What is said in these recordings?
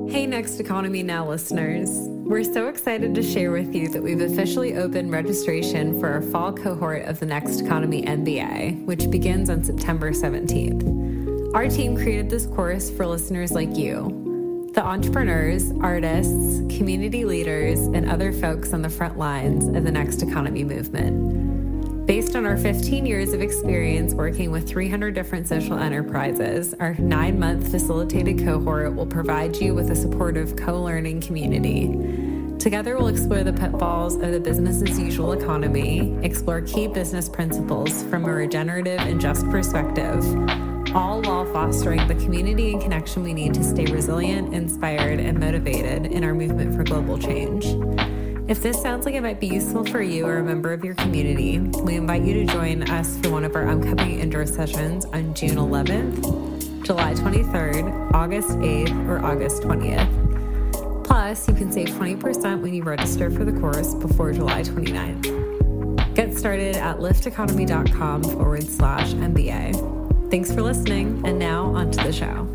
Hey, Next Economy Now listeners. We're so excited to share with you that we've officially opened registration for our fall cohort of the Next Economy MBA, which begins on September 17th. Our team created this course for listeners like you, the entrepreneurs, artists, community leaders, and other folks on the front lines of the Next Economy movement. Based on our 15 years of experience working with 300 different social enterprises, our 9-month facilitated cohort will provide you with a supportive co-learning community. Together, we'll explore the pitfalls of the business-as-usual economy, explore key business principles from a regenerative and just perspective, all while fostering the community and connection we need to stay resilient, inspired, and motivated in our movement for global change. If this sounds like it might be useful for you or a member of your community, we invite you to join us for one of our upcoming indoor sessions on June 11th, July 23rd, August 8th, or August 20th. Plus, you can save 20% when you register for the course before July 29th. Get started at lifteconomy.com/MBA. Thanks for listening, and now on to the show.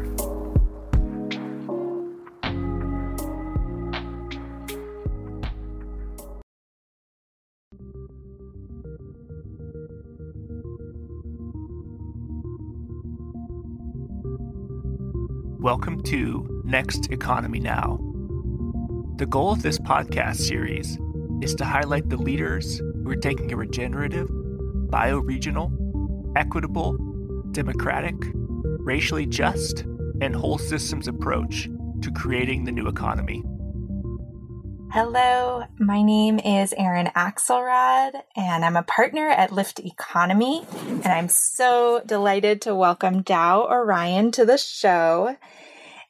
Welcome to Next Economy Now. The goal of this podcast series is to highlight the leaders who are taking a regenerative, bioregional, equitable, democratic, racially just, and whole systems approach to creating the new economy. Hello, my name is Erin Axelrod, and I'm a partner at Lift Economy, and I'm so delighted to welcome Tao Orion to the show.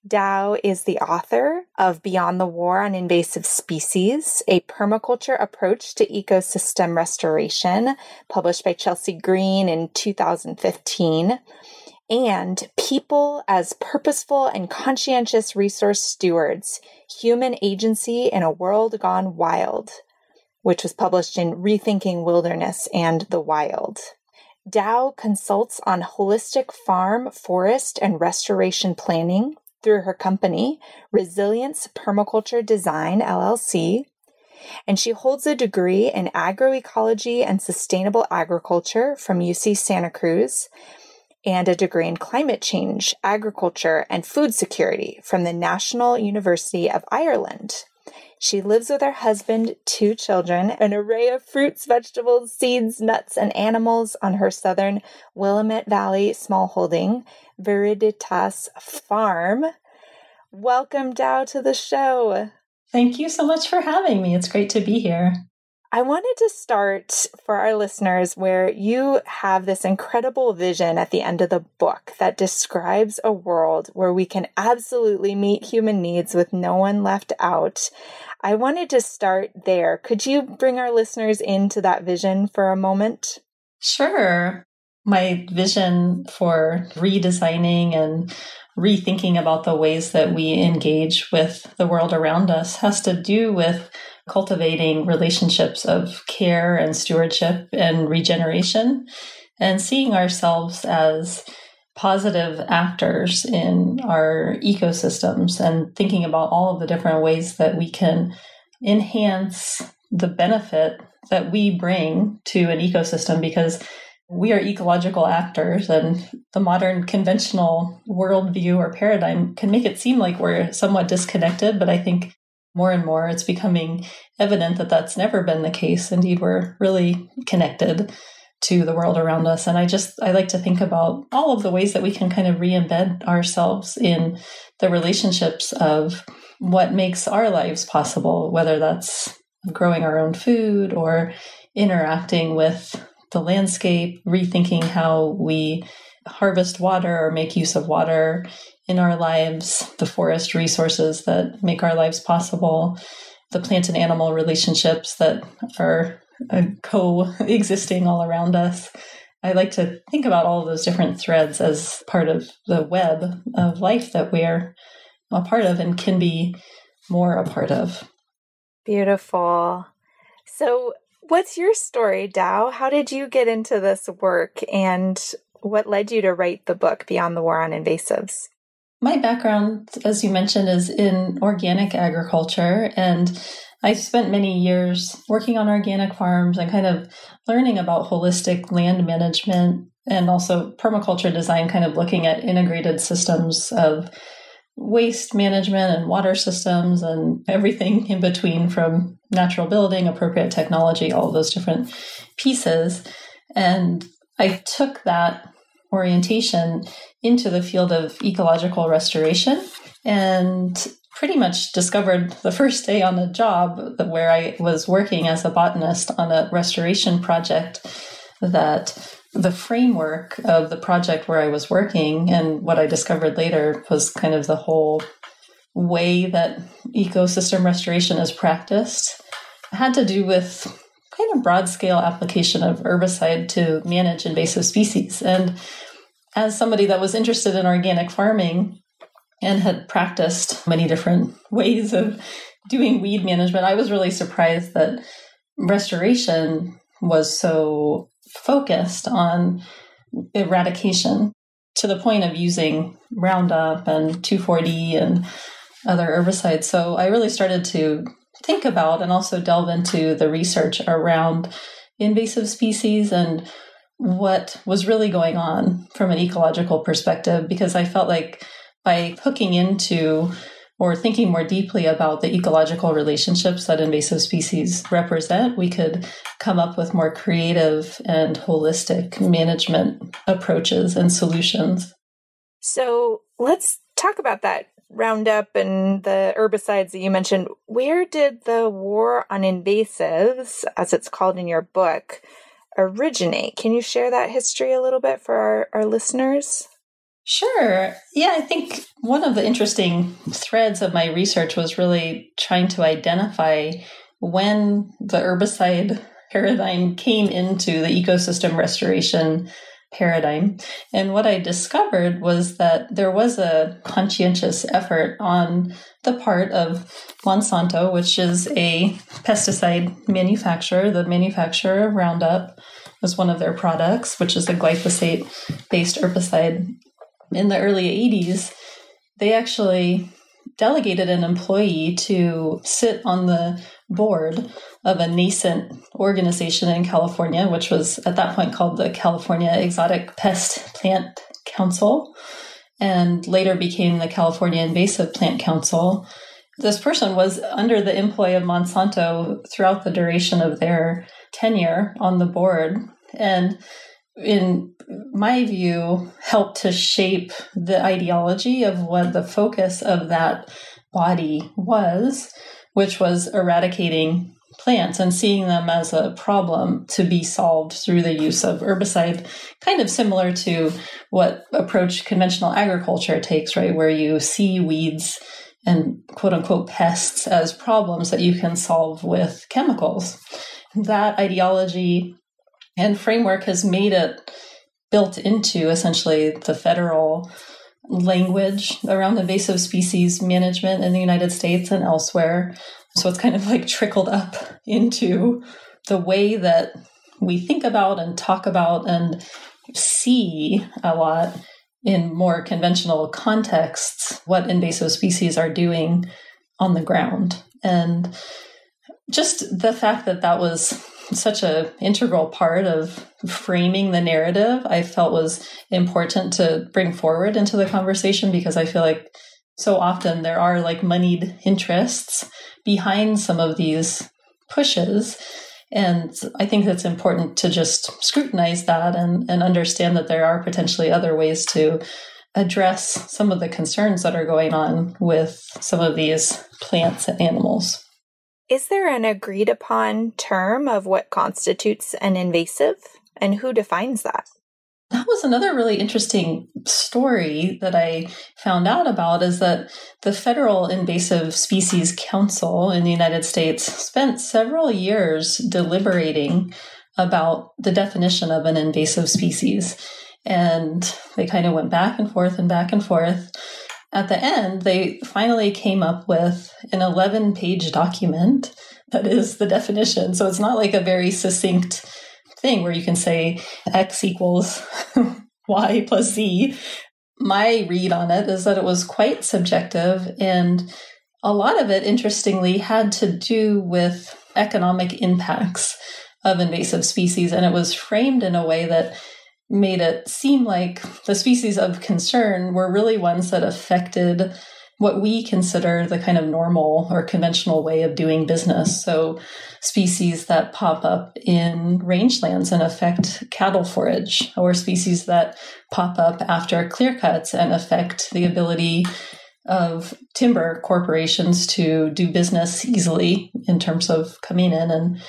Tao is the author of Beyond the War on Invasive Species, a permaculture approach to ecosystem restoration, published by Chelsea Green in 2015, and People as Purposeful and Conscientious Resource Stewards, Human Agency in a World Gone Wild, which was published in Rethinking Wilderness and the Wild. Tao consults on holistic farm, forest, and restoration planning through her company, Resilience Permaculture Design, LLC, and she holds a degree in agroecology and sustainable agriculture from UC Santa Cruz, and a degree in climate change, agriculture, and food security from the National University of Ireland. She lives with her husband, 2 children, an array of fruits, vegetables, seeds, nuts, and animals on her southern Willamette Valley smallholding, Veriditas Farm. Welcome, Tao, to the show. Thank you so much for having me. It's great to be here. I wanted to start for our listeners where you have this incredible vision at the end of the book that describes a world where we can absolutely meet human needs with no one left out. I wanted to start there. Could you bring our listeners into that vision for a moment? Sure. My vision for redesigning and rethinking about the ways that we engage with the world around us has to do with cultivating relationships of care and stewardship and regeneration, and seeing ourselves as positive actors in our ecosystems and thinking about all of the different ways that we can enhance the benefit that we bring to an ecosystem, because we are ecological actors, and the modern conventional worldview or paradigm can make it seem like we're somewhat disconnected, but I think more and more it's becoming evident that that's never been the case. Indeed, we're really connected to the world around us. And I like to think about all of the ways that we can kind of re-embed ourselves in the relationships of what makes our lives possible, whether that's growing our own food or interacting with the landscape, rethinking how we harvest water or make use of water in our lives, the forest resources that make our lives possible, the plant and animal relationships that are coexisting all around us. I like to think about all of those different threads as part of the web of life that we're a part of and can be more a part of. Beautiful. So what's your story, Tao? How did you get into this work, and what led you to write the book Beyond the War on Invasives? My background, as you mentioned, is in organic agriculture, and I spent many years working on organic farms and kind of learning about holistic land management and also permaculture design, kind of looking at integrated systems of waste management and water systems and everything in between, from natural building, appropriate technology, all of those different pieces. And I took that orientation into the field of ecological restoration and pretty much discovered the first day on the job where I was working as a botanist on a restoration project that the framework of the project where I was working and what I discovered later was kind of the whole way that ecosystem restoration is practiced had to do with kind of broad scale application of herbicide to manage invasive species. And as somebody that was interested in organic farming and had practiced many different ways of doing weed management, I was really surprised that restoration was so focused on eradication to the point of using Roundup and 2,4-D and other herbicides. So I really started to think about and also delve into the research around invasive species and what was really going on from an ecological perspective, because I felt like by hooking into or thinking more deeply about the ecological relationships that invasive species represent, we could come up with more creative and holistic management approaches and solutions. So let's talk about that Roundup and the herbicides that you mentioned. Where did the war on invasives, as it's called in your book, originate? Can you share that history a little bit for our listeners? Sure. Yeah, I think one of the interesting threads of my research was really trying to identify when the herbicide paradigm came into the ecosystem restoration paradigm. And what I discovered was that there was a conscientious effort on the part of Monsanto, which is a pesticide manufacturer. The manufacturer of Roundup was one of their products, which is a glyphosate-based herbicide. In the early 80s, they actually delegated an employee to sit on the board of a nascent organization in California, which was at that point called the California Exotic Pest Plant Council, and later became the California Invasive Plant Council. This person was under the employ of Monsanto throughout the duration of their tenure on the board, and in my view, helped to shape the ideology of what the focus of that body was, which was eradicating plants and seeing them as a problem to be solved through the use of herbicide, kind of similar to what approach conventional agriculture takes, right? Where you see weeds and quote unquote pests as problems that you can solve with chemicals. That ideology and framework has made it built into essentially the federal language around invasive species management in the United States and elsewhere. So it's kind of like trickled up into the way that we think about and talk about and see a lot in more conventional contexts what invasive species are doing on the ground. And just the fact that that was such an integral part of framing the narrative, I felt was important to bring forward into the conversation, because I feel like so often there are like moneyed interests behind some of these pushes. And I think it's important to just scrutinize that and understand that there are potentially other ways to address some of the concerns that are going on with some of these plants and animals. Is there an agreed upon term of what constitutes an invasive, and who defines that? That was another really interesting story that I found out about, is that the Federal Invasive Species Council in the United States spent several years deliberating about the definition of an invasive species. And they kind of went back and forth and back and forth. At the end, they finally came up with an 11-page document that is the definition. So it's not like a very succinct thing where you can say X equals Y plus Z. my read on it is that it was quite subjective, and a lot of it, interestingly, had to do with economic impacts of invasive species, and it was framed in a way that made it seem like the species of concern were really ones that affected what we consider the kind of normal or conventional way of doing business. So species that pop up in rangelands and affect cattle forage, or species that pop up after clear cuts and affect the ability of timber corporations to do business easily in terms of coming in and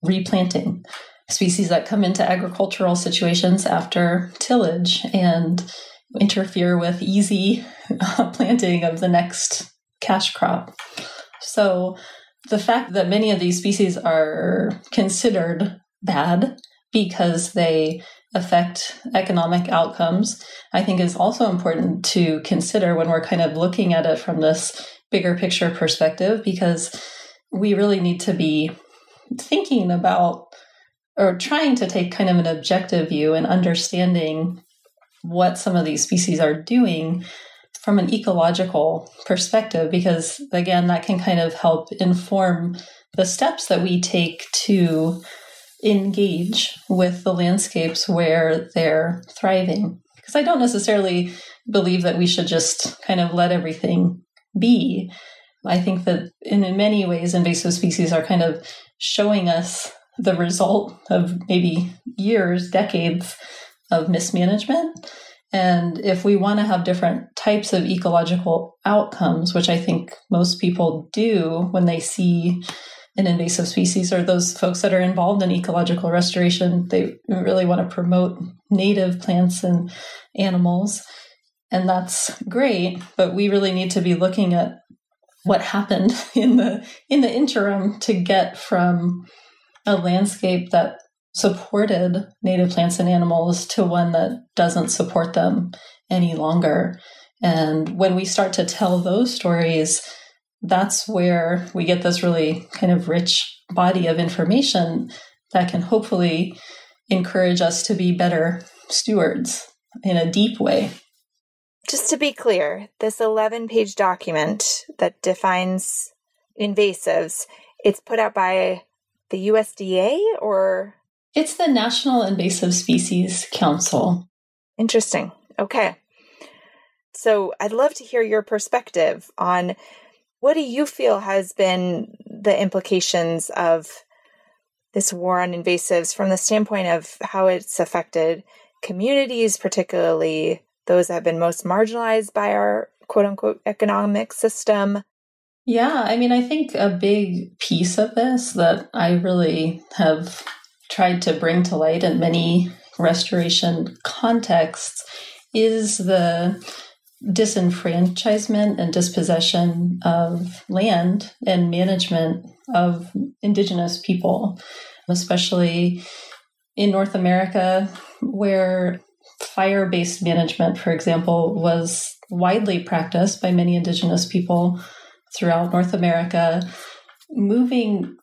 replanting. Species that come into agricultural situations after tillage and interfere with easy planting of the next cash crop. So the fact that many of these species are considered bad because they affect economic outcomes, I think is also important to consider when we're kind of looking at it from this bigger picture perspective, because we really need to be thinking about or trying to take kind of an objective view and understanding what some of these species are doing from an ecological perspective, because again, that can kind of help inform the steps that we take to engage with the landscapes where they're thriving. Because I don't necessarily believe that we should just kind of let everything be. I think that in many ways, invasive species are kind of showing us the result of maybe years, decades of mismanagement. And if we want to have different types of ecological outcomes, which I think most people do when they see an invasive species, or those folks that are involved in ecological restoration, they really want to promote native plants and animals. And that's great, but we really need to be looking at what happened in the interim to get from a landscape that supported native plants and animals to one that doesn't support them any longer. And when we start to tell those stories, that's where we get this really kind of rich body of information that can hopefully encourage us to be better stewards in a deep way. Just to be clear, this 11-page document that defines invasives, it's put out by the USDA, or? It's the National Invasive Species Council. Interesting. Okay. So I'd love to hear your perspective on what do you feel has been the implications of this war on invasives from the standpoint of how it's affected communities, particularly those that have been most marginalized by our quote-unquote economic system? Yeah, I mean, I think a big piece of this that I really have tried to bring to light in many restoration contexts is the disenfranchisement and dispossession of land and management of indigenous people, especially in North America, where fire-based management, for example, was widely practiced by many indigenous people throughout North America. Moving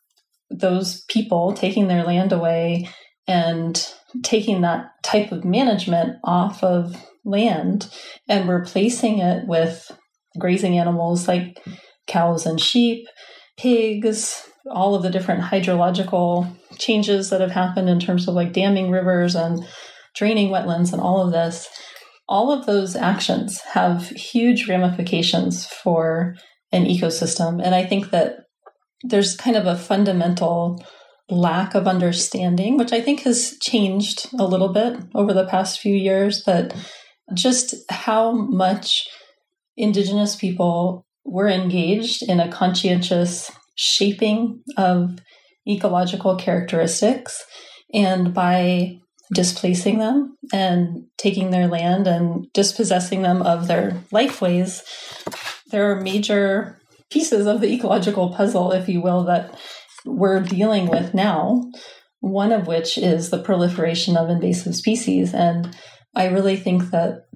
those people, taking their land away and taking that type of management off of land and replacing it with grazing animals like cows and sheep, pigs, all of the different hydrological changes that have happened in terms of like damming rivers and draining wetlands and all of those actions have huge ramifications for an ecosystem. And I think that there's kind of a fundamental lack of understanding, which I think has changed a little bit over the past few years, but just how much indigenous people were engaged in a conscientious shaping of ecological characteristics. And by displacing them and taking their land and dispossessing them of their lifeways, there are major pieces of the ecological puzzle, if you will, that we're dealing with now, one of which is the proliferation of invasive species. And I really think that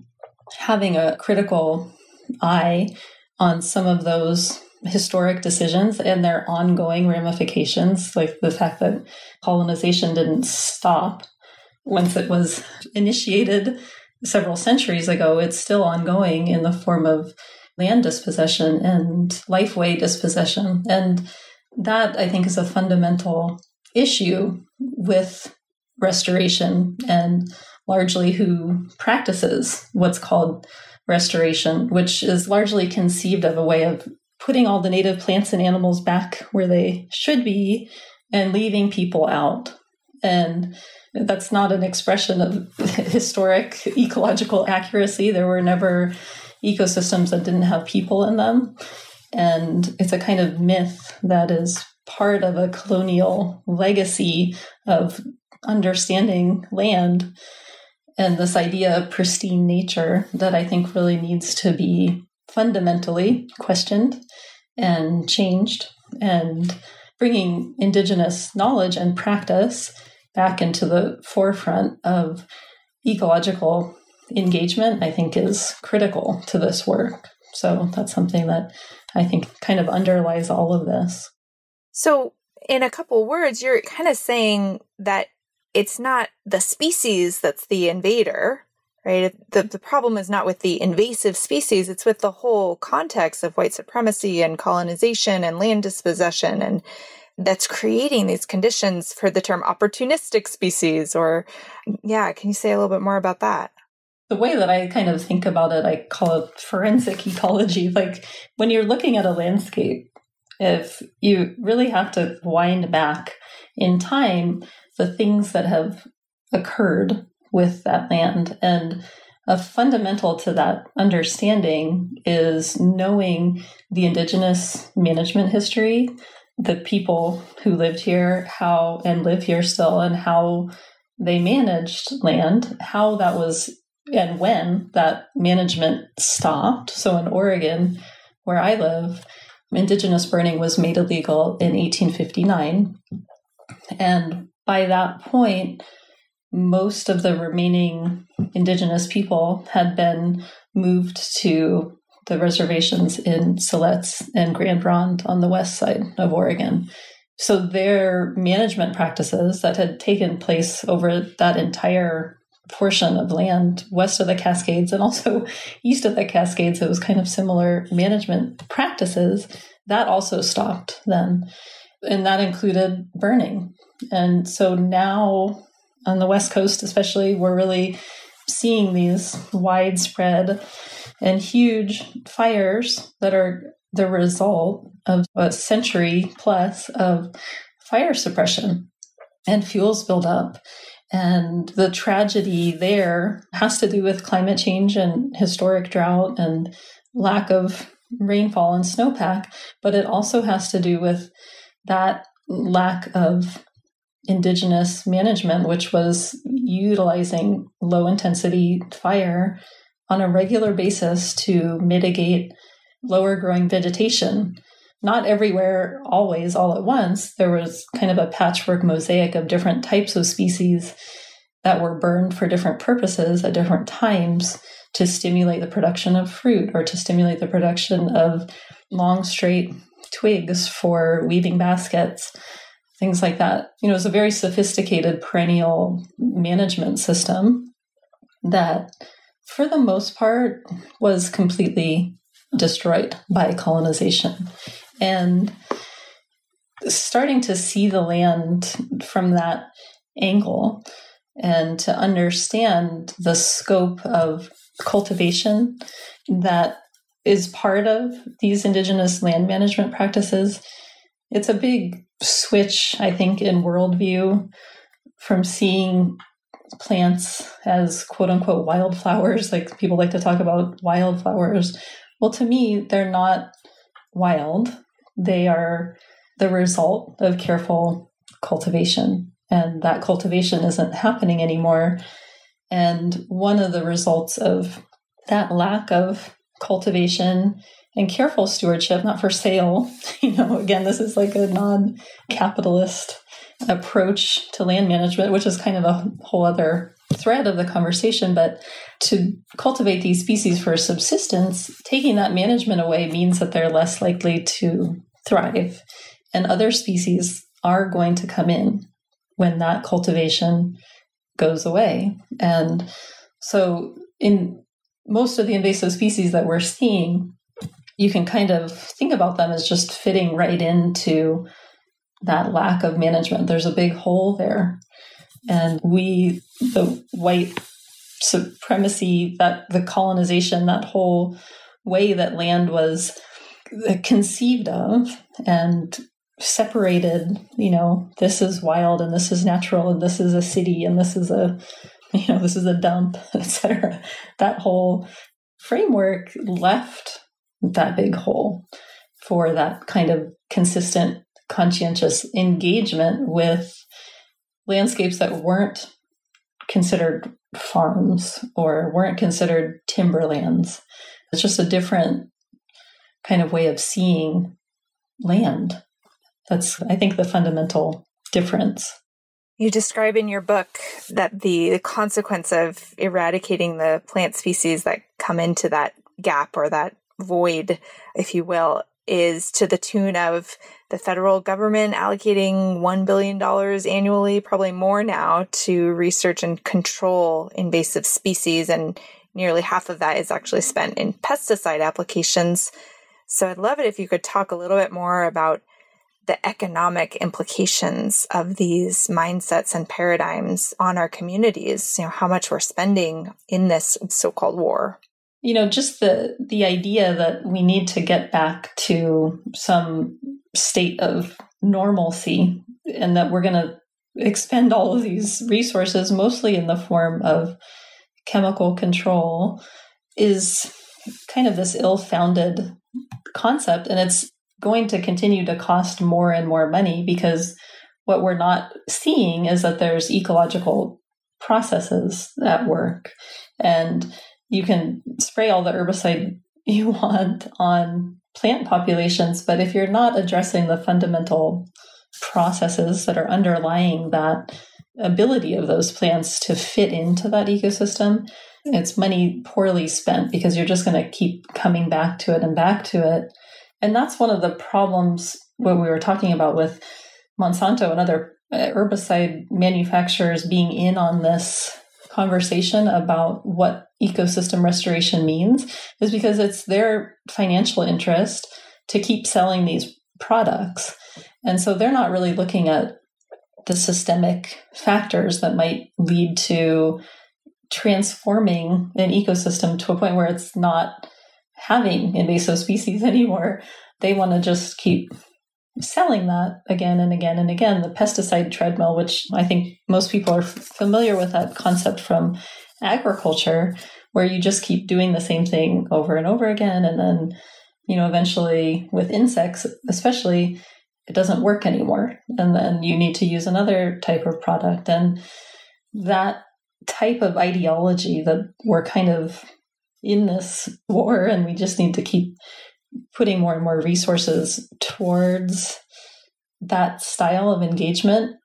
having a critical eye on some of those historic decisions and their ongoing ramifications, like the fact that colonization didn't stop once it was initiated, several centuries ago, it's still ongoing in the form of land dispossession and lifeway dispossession. And that, I think, is a fundamental issue with restoration and largely who practices what's called restoration, which is largely conceived of a way of putting all the native plants and animals back where they should be and leaving people out. And that's not an expression of historic ecological accuracy. There were never ecosystems that didn't have people in them. And it's a kind of myth that is part of a colonial legacy of understanding land and this idea of pristine nature that I think really needs to be fundamentally questioned and changed, and bringing Indigenous knowledge and practice back into the forefront of ecological engagement, I think, is critical to this work. So that's something that I think kind of underlies all of this. So in a couple words, you're kind of saying that it's not the species that's the invader, right? The problem is not with the invasive species, it's with the whole context of white supremacy and colonization and land dispossession, and that's creating these conditions for the term opportunistic species. Or, yeah, can you say a little bit more about that? The way that I kind of think about it, I call it forensic ecology. Like when you're looking at a landscape, if you really have to wind back in time the things that have occurred with that land. And a fundamental to that understanding is knowing the Indigenous management history, the people who lived here, how and live here still, and how they managed land, how that was, and when that management stopped. So in Oregon, where I live, Indigenous burning was made illegal in 1859. And by that point, most of the remaining Indigenous people had been moved to the reservations in Siletz and Grand Ronde on the west side of Oregon. So their management practices that had taken place over that entire portion of land west of the Cascades and also east of the Cascades, it was kind of similar management practices, that also stopped then. And that included burning. And so now on the West Coast especially, we're really seeing these widespread and huge fires that are the result of a century plus of fire suppression and fuels buildup. And the tragedy there has to do with climate change and historic drought and lack of rainfall and snowpack, but it also has to do with that lack of Indigenous management, which was utilizing low-intensity fire on a regular basis to mitigate lower growing vegetation. Not everywhere, always, all at once. There was kind of a patchwork mosaic of different types of species that were burned for different purposes at different times to stimulate the production of fruit or to stimulate the production of long, straight twigs for weaving baskets, things like that. You know, it's a very sophisticated perennial management system that, for the most part, was completely destroyed by colonization. And starting to see the land from that angle and to understand the scope of cultivation that is part of these Indigenous land management practices, it's a big switch, I think, in worldview from seeing plants as quote unquote wildflowers, like people like to talk about wildflowers. Well, to me, they're not wild. They are the result of careful cultivation. And that cultivation isn't happening anymore. And one of the results of that lack of cultivation and careful stewardship, not for sale, again, this is like a non-capitalist approach to land management, which is kind of a whole other thread of the conversation. But to cultivate these species for subsistence, taking that management away means that they're less likely to thrive. And other species are going to come in when that cultivation goes away. And so in most of the invasive species that we're seeing, you can kind of think about them as just fitting right into that lack of management. There's a big hole there. And the white supremacy, that the colonization, that whole way that land was conceived of and separated, this is wild and this is natural and this is a city and this is this is a dump, etc. That whole framework left that big hole for that kind of consistent, conscientious engagement with landscapes that weren't considered farms or weren't considered timberlands. It's just a different kind of way of seeing land. That's, I think, the fundamental difference. You describe in your book that the consequence of eradicating the plant species that come into that gap or that void, if you will, is to the tune of the federal government allocating $1 billion annually, probably more now, to research and control invasive species. And nearly half of that is actually spent in pesticide applications. So I'd love it if you could talk a little bit more about the economic implications of these mindsets and paradigms on our communities, how much we're spending in this so-called war. Just the idea that we need to get back to some state of normalcy and that we're going to expend all of these resources, mostly in the form of chemical control, is kind of this ill-founded concept. And it's going to continue to cost more and more money because what we're not seeing is that there's ecological processes at work. And you can spray all the herbicide you want on plant populations, but if you're not addressing the fundamental processes that are underlying that ability of those plants to fit into that ecosystem, it's money poorly spent because you're just going to keep coming back to it and back to it. And that's one of the problems what we were talking about with Monsanto and other herbicide manufacturers being in on this conversation about what ecosystem restoration means, is because it's their financial interest to keep selling these products. And so they're not really looking at the systemic factors that might lead to transforming an ecosystem to a point where it's not having invasive species anymore. They want to just keep selling that again and again and again. The pesticide treadmill, which I think most people are familiar with that concept from agriculture, where you just keep doing the same thing over and over again. And then, eventually with insects, especially, it doesn't work anymore. And then you need to use another type of product. And that type of ideology that we're kind of in this war, and we just need to keep putting more and more resources towards that style of engagement,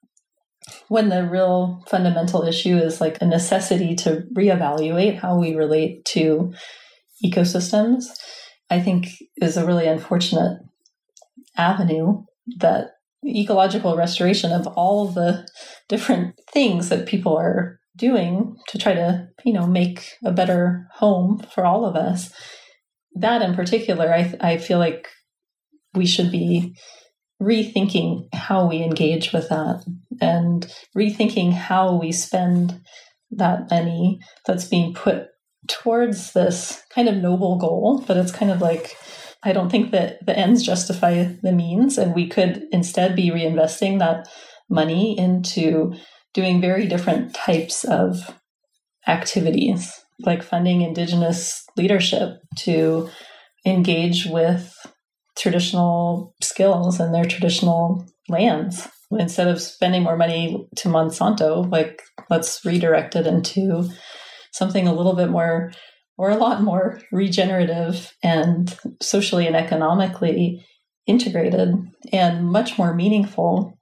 when the real fundamental issue is like a necessity to reevaluate how we relate to ecosystems, I think is a really unfortunate avenue. That ecological restoration of all of the different things that people are doing to try to, make a better home for all of us, that in particular, I feel like we should be rethinking how we engage with that and rethinking how we spend that money that's being put towards this kind of noble goal. But it's kind of like, I don't think that the ends justify the means, and we could instead be reinvesting that money into doing very different types of activities, like funding Indigenous leadership to engage with traditional skills and their traditional lands. Instead of spending more money to Monsanto, like, let's redirect it into something a little bit more, or a lot more regenerative and socially and economically integrated and much more meaningful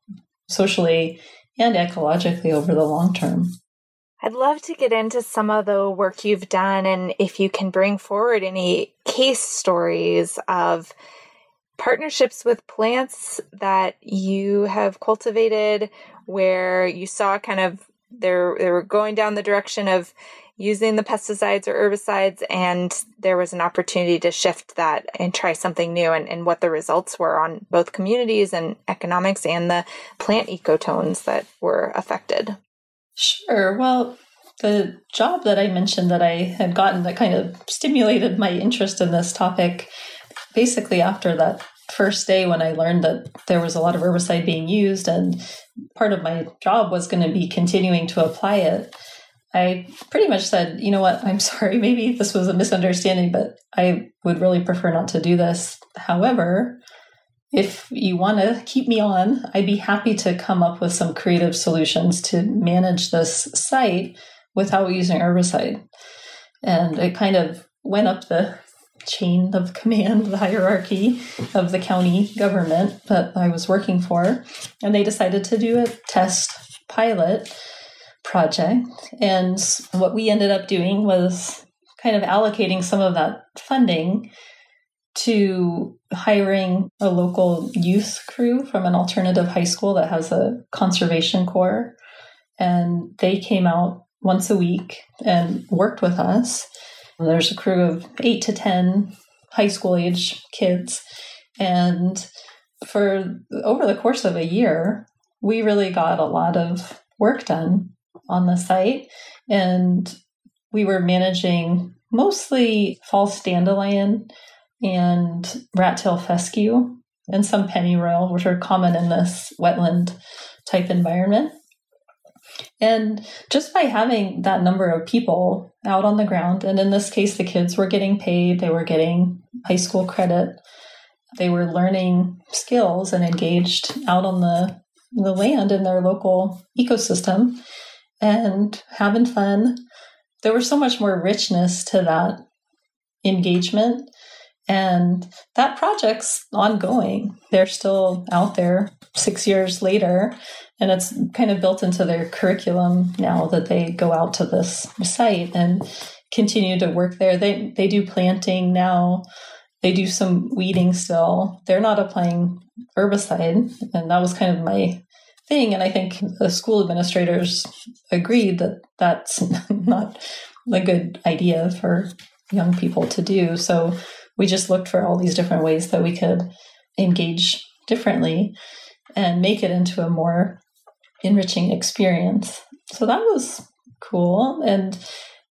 socially and ecologically over the long term. I'd love to get into some of the work you've done, and if you can bring forward any case stories of partnerships with plants that you have cultivated where you saw kind of they were going down the direction of using the pesticides or herbicides, and there was an opportunity to shift that and try something new, and what the results were on both communities and economics and the plant ecotones that were affected. Sure. Well, the job that I mentioned that I had gotten that kind of stimulated my interest in this topic, basically after that first day when I learned that there was a lot of herbicide being used and part of my job was going to be continuing to apply it, I pretty much said, you know what, I'm sorry, maybe this was a misunderstanding, but I would really prefer not to do this. However, if you want to keep me on, I'd be happy to come up with some creative solutions to manage this site without using herbicide. And it kind of went up the chain of command, the hierarchy of the county government that I was working for. And they decided to do a test pilot project. And what we ended up doing was kind of allocating some of that funding to hiring a local youth crew from an alternative high school that has a conservation corps. And they came out once a week and worked with us. There's a crew of 8 to 10 high school age kids. And for over the course of a year, we really got a lot of work done on the site. And we were managing mostly false dandelion and rat-tail fescue and some pennyroyal, which are common in this wetland type environment. And just by having that number of people out on the ground, and in this case, the kids were getting paid, they were getting high school credit, they were learning skills and engaged out on the land in their local ecosystem and having fun. There was so much more richness to that engagement. And that project's ongoing. They're still out there 6 years later, and it's kind of built into their curriculum now that they go out to this site and continue to work there. They do planting now. They do some weeding still. They're not applying herbicide, and that was kind of my thing. And I think the school administrators agreed that that's not a good idea for young people to do. So we just looked for all these different ways that we could engage differently and make it into a more enriching experience. So that was cool. And,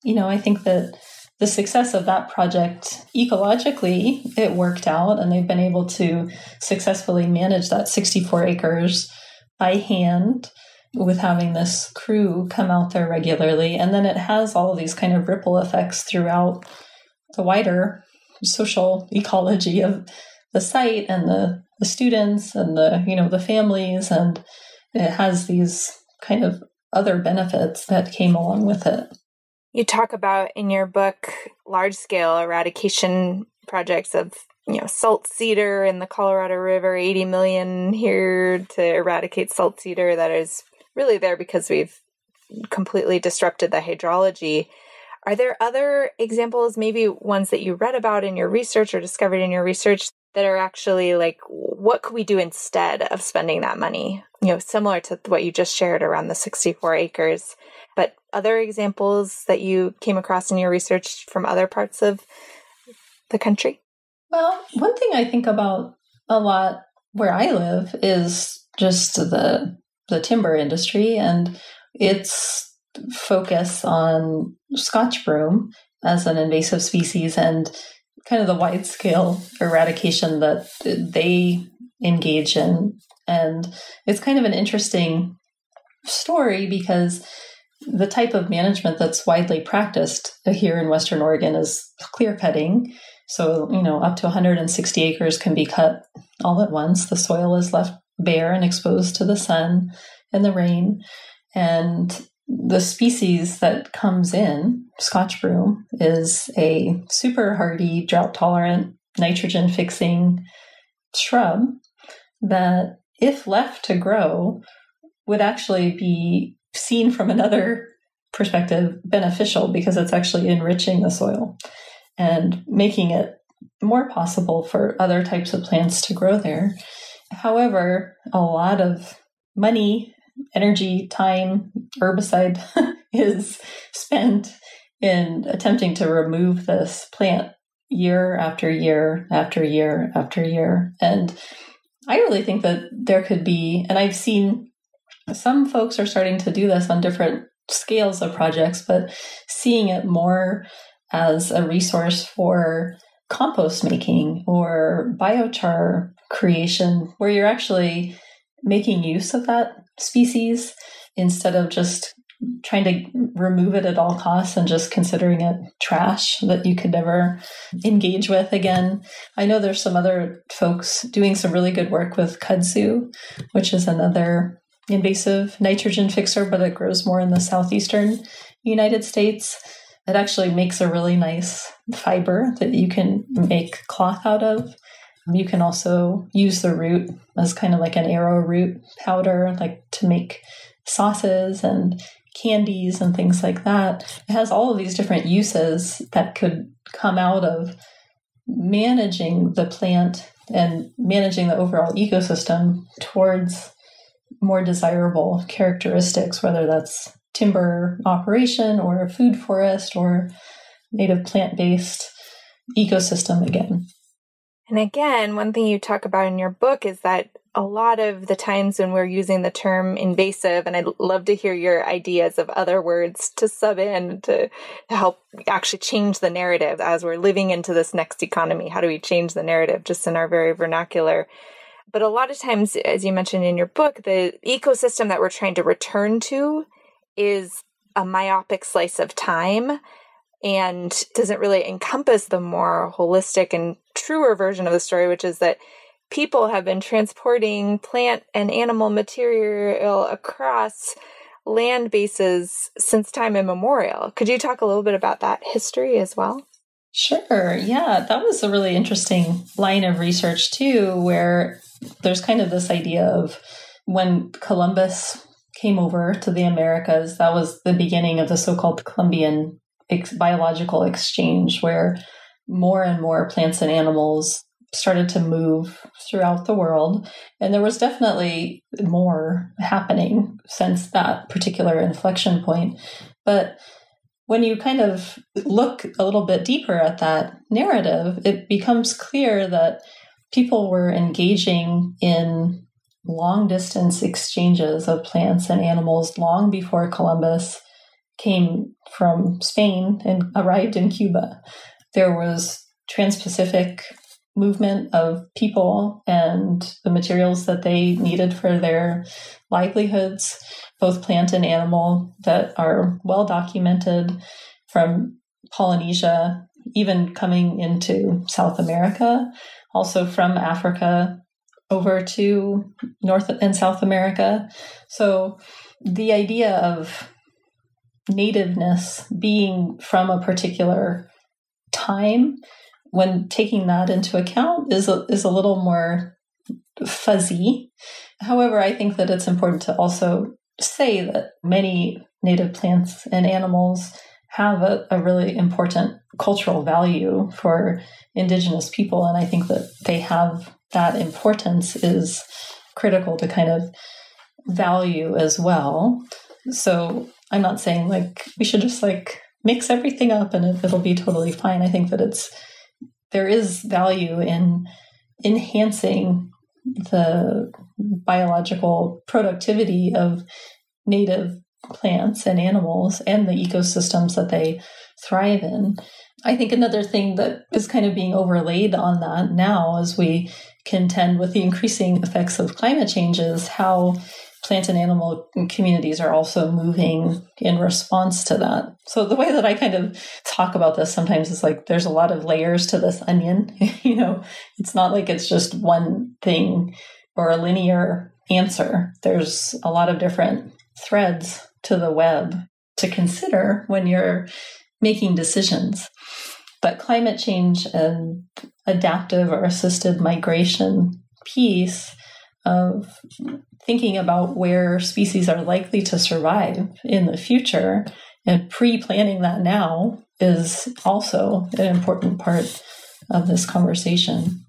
I think that the success of that project ecologically, it worked out, and they've been able to successfully manage that 64 acres by hand with having this crew come out there regularly. And then it has all of these kind of ripple effects throughout the wider social ecology of the site and the students and the families, and it has these kind of other benefits that came along with it. You talk about in your book large-scale eradication projects of salt cedar in the Colorado River, 80 million here to eradicate salt cedar that is really there because we've completely disrupted the hydrology. Are there other examples, maybe ones that you read about in your research or discovered in your research, that are actually like, what could we do instead of spending that money? Similar to what you just shared around the 64 acres, but other examples that you came across in your research from other parts of the country? Well, one thing I think about a lot where I live is just the timber industry and its focus on Scotch broom as an invasive species and kind of the wide-scale eradication that they engage in. And it's kind of an interesting story because the type of management that's widely practiced here in Western Oregon is clear cutting. So, up to 160 acres can be cut all at once. The soil is left bare and exposed to the sun and the rain. And the species that comes in, Scotch broom, is a super hardy, drought-tolerant, nitrogen-fixing shrub that, if left to grow, would actually be seen from another perspective beneficial because it's actually enriching the soil and making it more possible for other types of plants to grow there. However, a lot of money, energy, time, herbicide is spent in attempting to remove this plant year after year after year after year. And I really think that there could be, and I've seen some folks are starting to do this on different scales of projects, but seeing it more as a resource for compost making or biochar creation, where you're actually making use of that species instead of just trying to remove it at all costs and just considering it trash that you could never engage with again. I know there's some other folks doing some really good work with kudzu, which is another invasive nitrogen fixer, but it grows more in the southeastern United States. It actually makes a really nice fiber that you can make cloth out of. You can also use the root as kind of like an arrowroot powder, like to make sauces and candies and things like that. It has all of these different uses that could come out of managing the plant and managing the overall ecosystem towards more desirable characteristics, whether that's timber operation or a food forest or native plant-based ecosystem again. And again, one thing you talk about in your book is that a lot of the times when we're using the term invasive, and I'd love to hear your ideas of other words to sub in to help actually change the narrative as we're living into this next economy. How do we change the narrative just in our very vernacular? But a lot of times, as you mentioned in your book, the ecosystem that we're trying to return to is a myopic slice of time and doesn't really encompass the more holistic and truer version of the story, which is that people have been transporting plant and animal material across land bases since time immemorial. Could you talk a little bit about that history as well? Sure. Yeah, that was a really interesting line of research too, where there's kind of this idea of when Columbus came over to the Americas, that was the beginning of the so-called Columbian biological exchange, where more and more plants and animals started to move throughout the world. And there was definitely more happening since that particular inflection point. But when you kind of look a little bit deeper at that narrative, it becomes clear that people were engaging in long distance exchanges of plants and animals long before Columbus came from Spain and arrived in Cuba. There was trans-Pacific movement of people and the materials that they needed for their livelihoods, both plant and animal, that are well documented from Polynesia, even coming into South America, also from Africa over to North and South America. So the idea of nativeness being from a particular time, when taking that into account, is a little more fuzzy. However, I think that it's important to also say that many native plants and animals have a really important cultural value for Indigenous people. And I think that they have that importance is critical to kind of value as well. So I'm not saying like we should just like mix everything up and it'll be totally fine. I think that there is value in enhancing the biological productivity of native plants and animals and the ecosystems that they thrive in. I think another thing that is kind of being overlaid on that now as we contend with the increasing effects of climate change is how plant and animal communities are also moving in response to that. So the way that I kind of talk about this sometimes is like there's a lot of layers to this onion. It's not like it's just one thing or a linear answer. There's a lot of different threads to the web to consider when you're making decisions. But climate change and adaptive or assisted migration piece of thinking about where species are likely to survive in the future and pre-planning that now is also an important part of this conversation.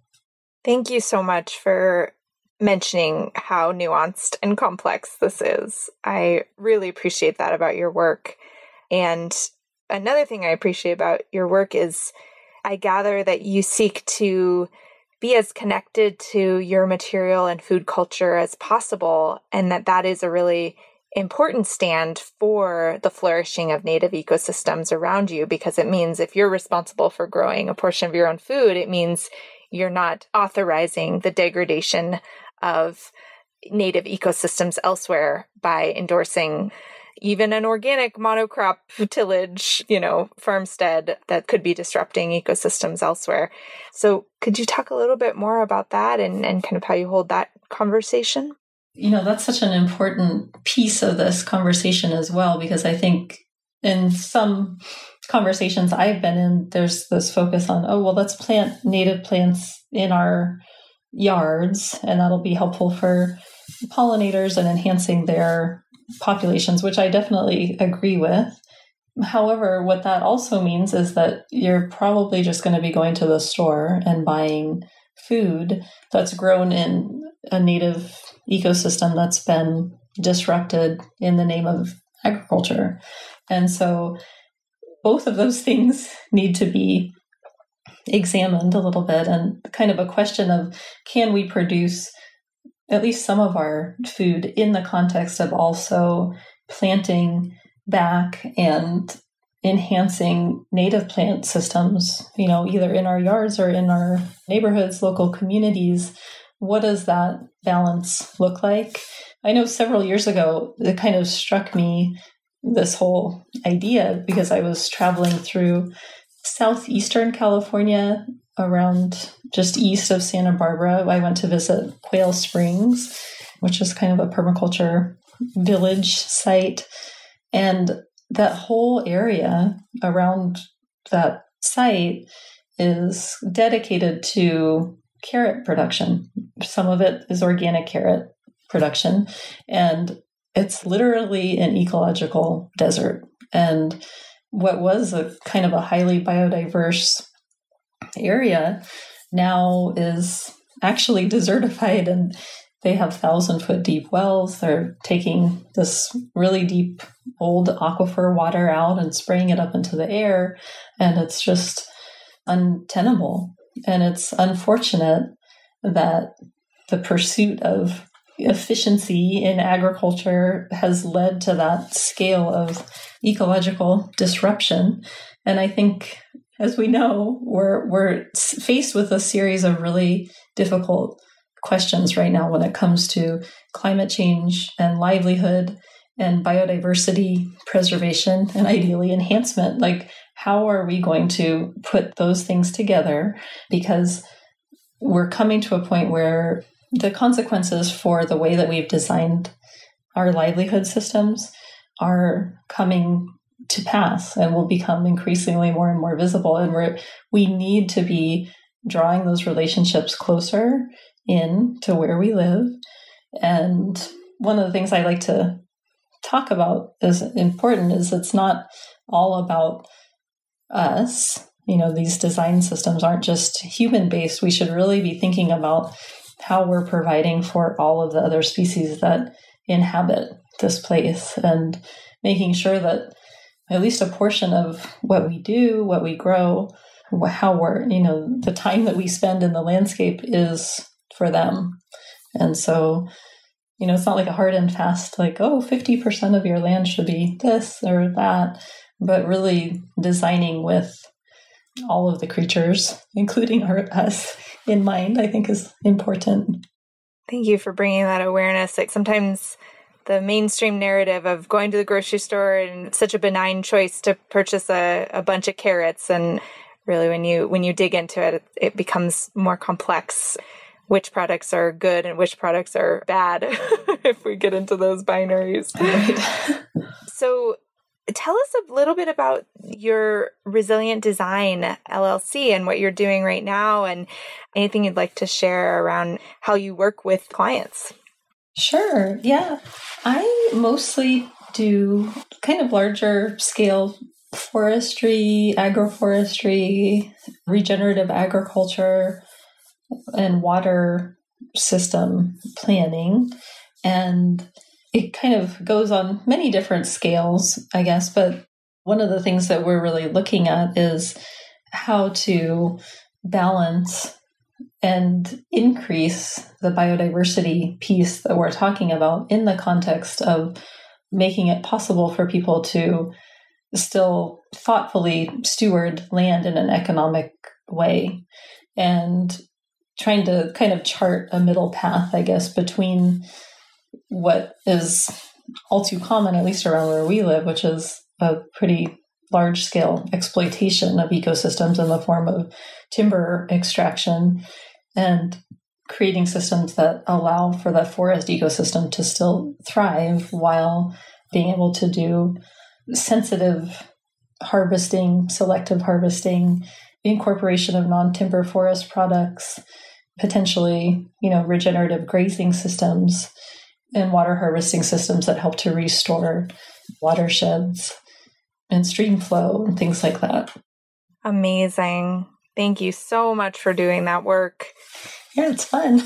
Thank you so much for mentioning how nuanced and complex this is. I really appreciate that about your work. And another thing I appreciate about your work is I gather that you seek to be as connected to your material and food culture as possible, and that is a really important stand for the flourishing of native ecosystems around you, because it means if you're responsible for growing a portion of your own food, it means you're not authorizing the degradation of native ecosystems elsewhere by endorsing even an organic monocrop tillage, farmstead that could be disrupting ecosystems elsewhere. So could you talk a little bit more about that and kind of how you hold that conversation? That's such an important piece of this conversation as well, because I think in some conversations I've been in, there's this focus on, let's plant native plants in our yards, and that'll be helpful for pollinators and enhancing their populations, which I definitely agree with. However, what that also means is that you're probably just going to be going to the store and buying food that's grown in a native ecosystem that's been disrupted in the name of agriculture. And so both of those things need to be examined a little bit, and kind of a question of, can we produce at least some of our food in the context of also planting back and enhancing native plant systems, either in our yards or in our neighborhoods, local communities. What does that balance look like? I know several years ago, it kind of struck me, this whole idea, because I was traveling through southeastern California, around just east of Santa Barbara. I went to visit Quail Springs, which is kind of a permaculture village site. And that whole area around that site is dedicated to carrot production. Some of it is organic carrot production, and it's literally an ecological desert. And what was a kind of a highly biodiverse area now is actually desertified, and they have 1,000-foot deep wells. They're taking this really deep old aquifer water out and spraying it up into the air, and it's just untenable. And it's unfortunate that the pursuit of efficiency in agriculture has led to that scale of ecological disruption. And I think, as we know, we're faced with a series of really difficult questions right now when it comes to climate change and livelihood and biodiversity preservation and ideally enhancement. Like, how are we going to put those things together? Because we're coming to a point where the consequences for the way that we've designed our livelihood systems are coming to pass and will become increasingly more and more visible. And we need to be drawing those relationships closer in to where we live. And one of the things I like to talk about as important is it's not all about us. These design systems aren't just human-based. We should really be thinking about how we're providing for all of the other species that inhabit this place, and making sure that at least a portion of what we do, what we grow, how we're, the time that we spend in the landscape is for them. And so, it's not like a hard and fast, 50% of your land should be this or that, but really designing with all of the creatures, including us, in mind, I think is important. Thank you for bringing that awareness. Sometimes the mainstream narrative of going to the grocery store and it's such a benign choice to purchase a bunch of carrots, and really when you dig into it, it becomes more complex. Which products are good and which products are bad if we get into those binaries. Right. So tell us a little bit about your Resilient Design LLC and what you're doing right now, and anything you'd like to share around how you work with clients. Sure. Yeah. I mostly do kind of larger scale forestry, agroforestry, regenerative agriculture, and water system planning. And it kind of goes on many different scales, I guess, but One of the things that we're really looking at is how to balance and increase the biodiversity piece that we're talking about in the context of making it possible for people to still thoughtfully steward land in an economic way, and trying to kind of chart a middle path, I guess, between what is all too common, at least around where we live, which is a pretty large-scale exploitation of ecosystems in the form of timber extraction, and creating systems that allow for the forest ecosystem to still thrive while being able to do sensitive harvesting, selective harvesting, incorporation of non-timber forest products, potentially, regenerative grazing systems and water harvesting systems that help to restore watersheds and stream flow and things like that. Amazing. Thank you so much for doing that work. Yeah, it's fun.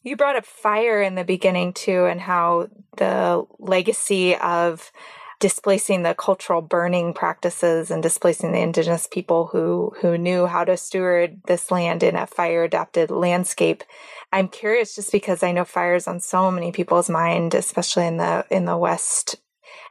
You brought up fire in the beginning too, and how the legacy of displacing the cultural burning practices and displacing the indigenous people who knew how to steward this land in a fire-adapted landscape. I'm curious, just because I know fire is on so many people's mind, especially in the West.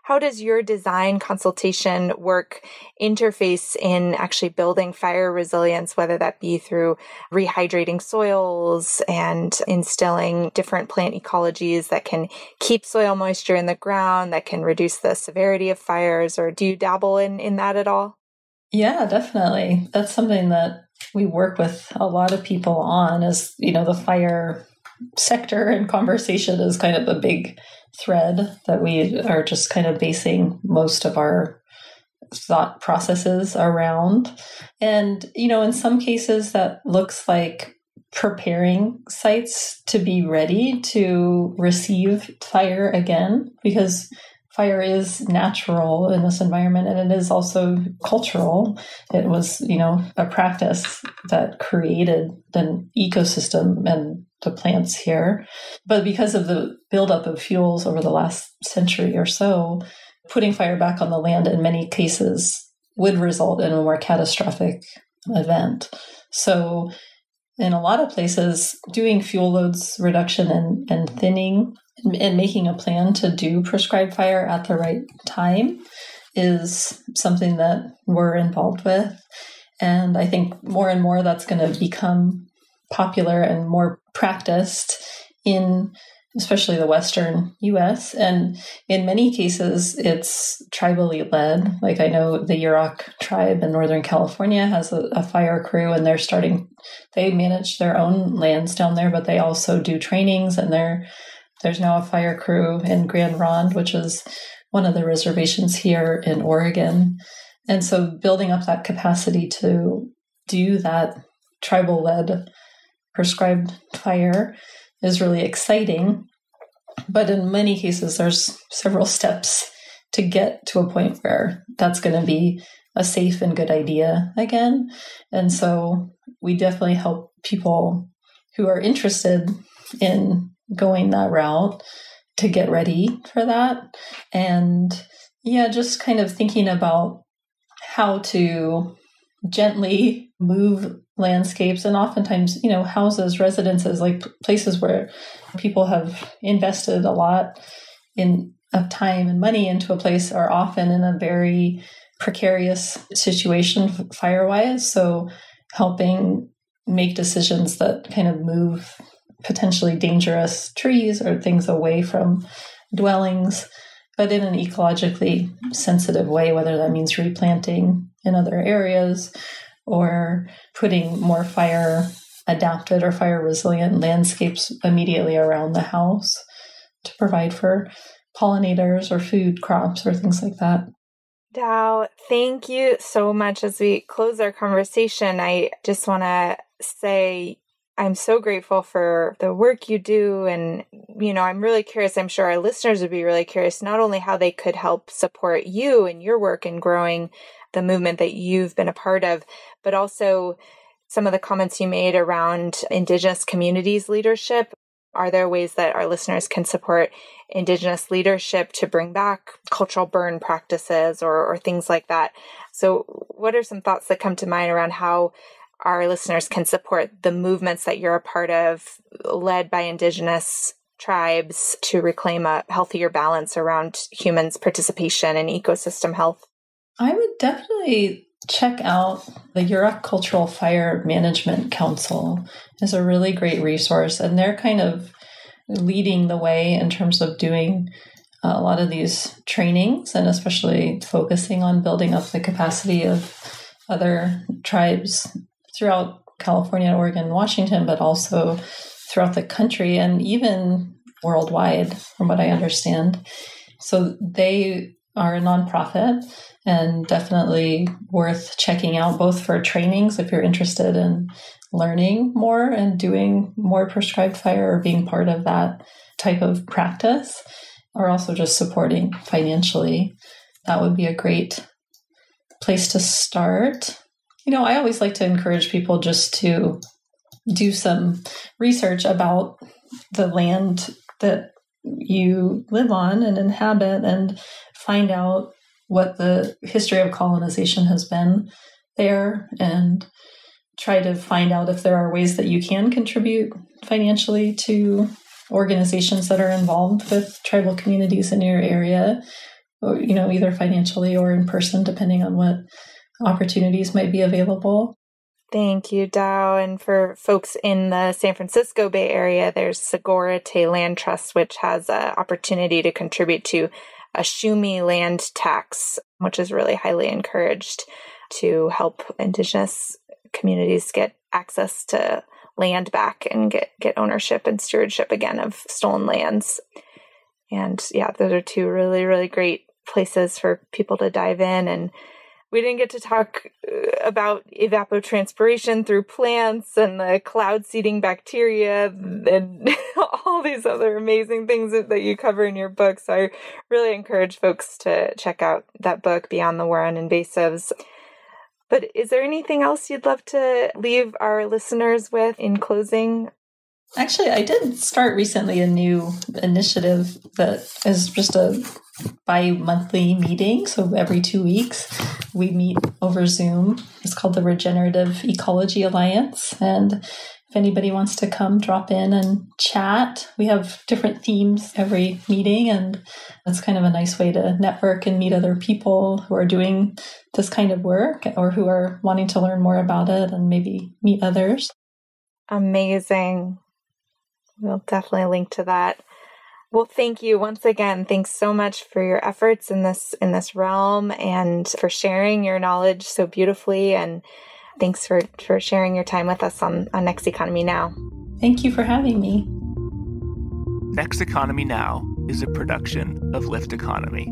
How does your design consultation work interface in actually building fire resilience, whether that be through rehydrating soils and instilling different plant ecologies that can keep soil moisture in the ground, that can reduce the severity of fires, or do you dabble in that at all? Yeah, definitely. That's something that we work with a lot of people on, is, the fire sector and conversation is kind of a big thread that we are just kind of basing most of our thought processes around. And, in some cases that looks like preparing sites to be ready to receive fire again, because fire is natural in this environment, and it is also cultural. It was, a practice that created the ecosystem and the plants here. But because of the buildup of fuels over the last century or so, putting fire back on the land in many cases would result in a more catastrophic event. So in a lot of places, doing fuel loads reduction and thinning and making a plan to do prescribed fire at the right time is something that we're involved with. And I think more and more that's going to become popular and more practiced in especially the Western US. And in many cases, it's tribally led. Like, I know the Yurok tribe in Northern California has a fire crew, and they manage their own lands down there, but they also do trainings. And there's now a fire crew in Grand Ronde, which is one of the reservations here in Oregon. And so building up that capacity to do that tribal-led prescribed fire is really exciting. But in many cases, there's several steps to get to a point where that's going to be a safe and good idea again. And so we definitely help people who are interested in going that route to get ready for that. And just kind of thinking about how to gently move landscapes, and oftentimes, houses, residences, like places where people have invested a lot of time and money into a place, are often in a very precarious situation fire-wise. So helping make decisions that kind of move potentially dangerous trees or things away from dwellings, but in an ecologically sensitive way, whether that means replanting in other areas or putting more fire adapted or fire resilient landscapes immediately around the house to provide for pollinators or food crops or things like that. Tao, thank you so much. As we close our conversation, I just want to say I'm so grateful for the work you do. And, I'm really curious, I'm sure our listeners would be really curious, not only how they could help support you and your work in growing the movement that you've been a part of, but also some of the comments you made around Indigenous communities leadership. Are there ways that our listeners can support Indigenous leadership to bring back cultural burn practices or things like that? So what are some thoughts that come to mind around how our listeners can support the movements that you're a part of, led by Indigenous tribes, to reclaim a healthier balance around humans' participation in ecosystem health? I would definitely check out the Yurok Cultural Fire Management Council. Is a really great resource, and they're kind of leading the way in terms of doing a lot of these trainings, and especially focusing on building up the capacity of other tribes throughout California, Oregon, Washington, but also throughout the country and even worldwide, from what I understand. So they are a nonprofit and definitely worth checking out, both for trainings if you're interested in learning more and doing more prescribed fire or being part of that type of practice, or also just supporting financially. That would be a great place to start. I always like to encourage people just to do some research about the land that you live on and inhabit and find out what the history of colonization has been there, and try to find out if there are ways that you can contribute financially to organizations that are involved with tribal communities in your area, or, either financially or in person, depending on what opportunities might be available. Thank you, Tao. And for folks in the San Francisco Bay Area, there's Segura Te Land Trust, which has an opportunity to contribute to a Shumi land tax, which is really highly encouraged to help Indigenous communities get access to land back and get ownership and stewardship again of stolen lands. And yeah, those are two really, really great places for people to dive in. And we didn't get to talk about evapotranspiration through plants and the cloud seeding bacteria and all these other amazing things that you cover in your book. So I really encourage folks to check out that book, Beyond the War on Invasives. But is there anything else you'd love to leave our listeners with in closing? Actually, I did start recently a new initiative that is just a bi-monthly meeting. So every 2 weeks, we meet over Zoom. It's called the Regenerative Ecology Alliance. And if anybody wants to come drop in and chat, we have different themes every meeting. And it's kind of a nice way to network and meet other people who are doing this kind of work or who are wanting to learn more about it and maybe meet others. Amazing. We'll definitely link to that. Well, thank you once again. Thanks so much for your efforts in this realm and for sharing your knowledge so beautifully. And thanks for sharing your time with us on Next Economy Now. Thank you for having me. Next Economy Now is a production of Lift Economy.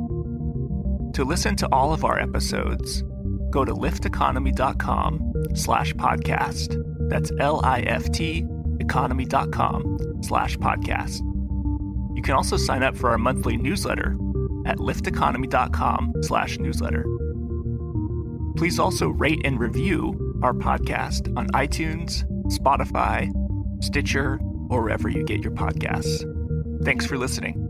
To listen to all of our episodes, go to lifteconomy.com/podcast. That's LIFT economy.com/podcast. You can also sign up for our monthly newsletter at lifteconomy.com/newsletter. Please also rate and review our podcast on iTunes, Spotify, Stitcher, or wherever you get your podcasts. Thanks for listening.